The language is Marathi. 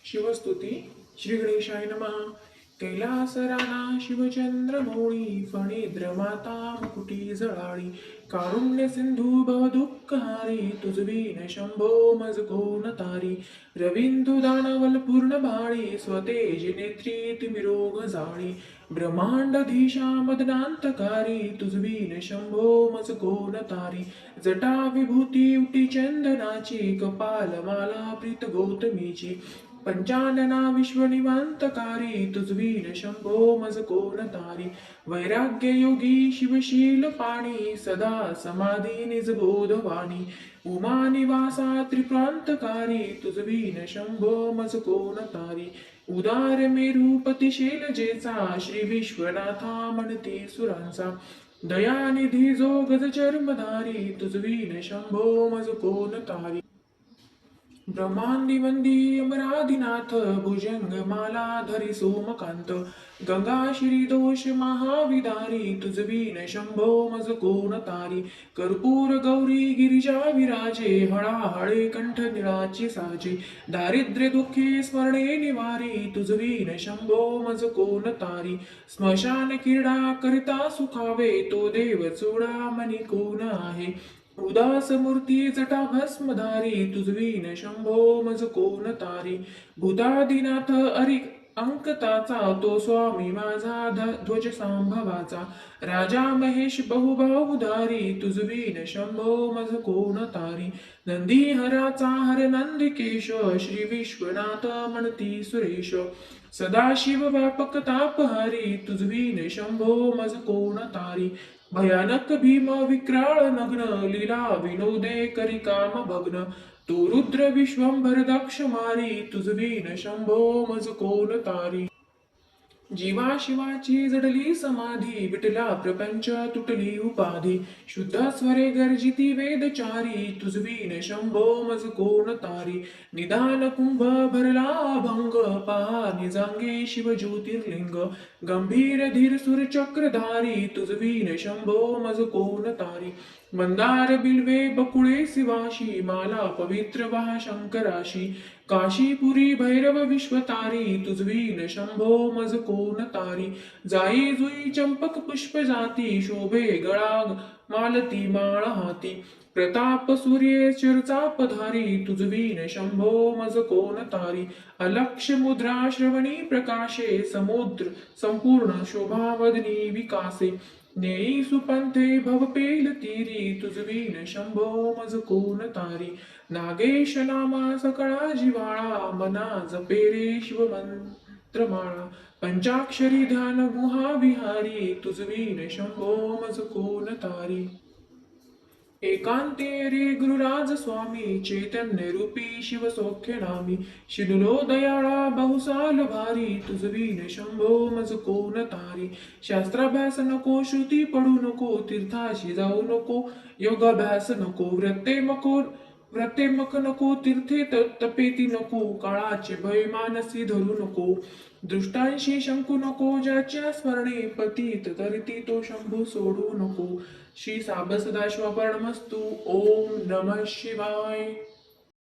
शिवस्तुती. श्री गणेशाय नमः. कैलास राणा शिवचंद्र मौळी, फणीद्र माता मुकुटी जळाळी, कारुण्य सिंधू भव दुःखहारी, तुझवीन शंभो मज कोण तारी. रवींदू दानवल पूर्ण भाळी, स्वतेज नेत्री तिमिरोग जाळी, ब्रह्मांडधीशा मदनांतकारी, तुझवीन शंभो मज कोण तारी. जटा विभूती उटी चंदनाची, कपाल माला प्रीत गौतमीची, पंचानना विश्वनिवांतकारी, तुझवीन शंभो मज कोण तारी. वैराग्य योगी शिवशील पाणी, सदा समाधी निज बोधवाणी, उमा निवासा त्रिप्रांतकारी, तुझवीन शंभो मज कोण तारी. उदार मेरूपती शैलजेचा, श्री विश्वनाथा म्हणती सुरांचा, दयानिधी जो गज चर्मधारी, तुझवीन शंभो मज कोण तारी. ब्रह्मांडी वंदी अमरादिनाथ, भुजंग माला धरी सोमकांत, गंगा श्री दोष महाविदारी, तुझवीन शंभो मज कोण तारी. कर्पूर गौरी गिरिजा विराजे, हळाहळे कंठ निळाची साजे, दारिद्र्य दुःखे स्मरणे निवारी, तुझवीन शंभो मज कोण तारी. स्मशान क्रीडा करिता सुखावे, तो देव चोडा मनी कोण आहे. उदास मूर्ती जटा भस्मधारी, तुझवीन शंभो मज कोण तारी. भूतादिनाथ अरि अंकताचा, तो स्वामी माझा ध्वज सांभवाचा, राजा महेश बहुबाहुधारी, तुझवीन शंभो मज कोण तारी. नंदीहराचा हर नंदिकेश, श्री विश्वनाथ म्हणती सुरेश, सदाशिव व्यापक तापहारी, तुझवीन शंभो मज कोण तारी. भयानक भीम विक्राळ नग्न, लीला विनोदे करी काम भग्न, तो रुद्र विश्वंभर दक्ष मारी, तुझवीन शंभो मज कोण तारी. जीवा शिवाची जडली समाधी, विटला प्रपंच तुटली उपाधी, शुद्ध स्वरे गर्जिती वेदचारी, तुझवीन शंभो मज कोण तारी. निदान कुंभ भरला भंग, पहा निजांगे शिव ज्योतिर्लिंग, गंभीर धीर सुर चक्रधारी, तुझवीन शंभो मज कोण तारी. मंदार बिल्वे बकुळे शिवाशी, माला पवित्र वाह शंकराशी, काशीपुरी भैरव विश्वतारी, तुझवीन शंभो मज कोण तारी. जाई जुई चंपक पुष्प जाती, शोभे गळा मालती माळ हाती, प्रताप सूर्ये चिरचापधारी, तुझवीन शंभो मज कोण तारी. अलक्ष मुद्रा श्रवणी प्रकाशे, समुद्र संपूर्ण शोभा वदनी विकासे, नेई सुपंथे भवपेल तीरी, तुझवीन शंभो मज कोण तारी. नागेश नामा सकळा जिवाळा, मना जपेरे शिव मंत्रमाळा, पंचाक्षरी ध्यान गुहाविहारी, तुझवीन शंभो मज कोण तारी. एकांते रे गुरुराज स्वामी, चैतन्य रूपी शिव सौख्य नामी, शिनुलो दयाळा बहुसाल भारी, तुझवीन शंभो मज कोण तारी. शास्त्राभ्यास नको, श्रुती पडू नको, तीर्थाशी जाऊ नको, योगाभ्यास नको, व्रतेमक नको, तीर्थे तपेती नको, काळाचे भय मानसी धरू नको, दृष्टांशी शंकू नको, ज्याच्या स्मरणे पतीत तरिती तो शंभू सोडू नको. श्री साब सदाशिव परमस्तु. ओम नमः शिवाय.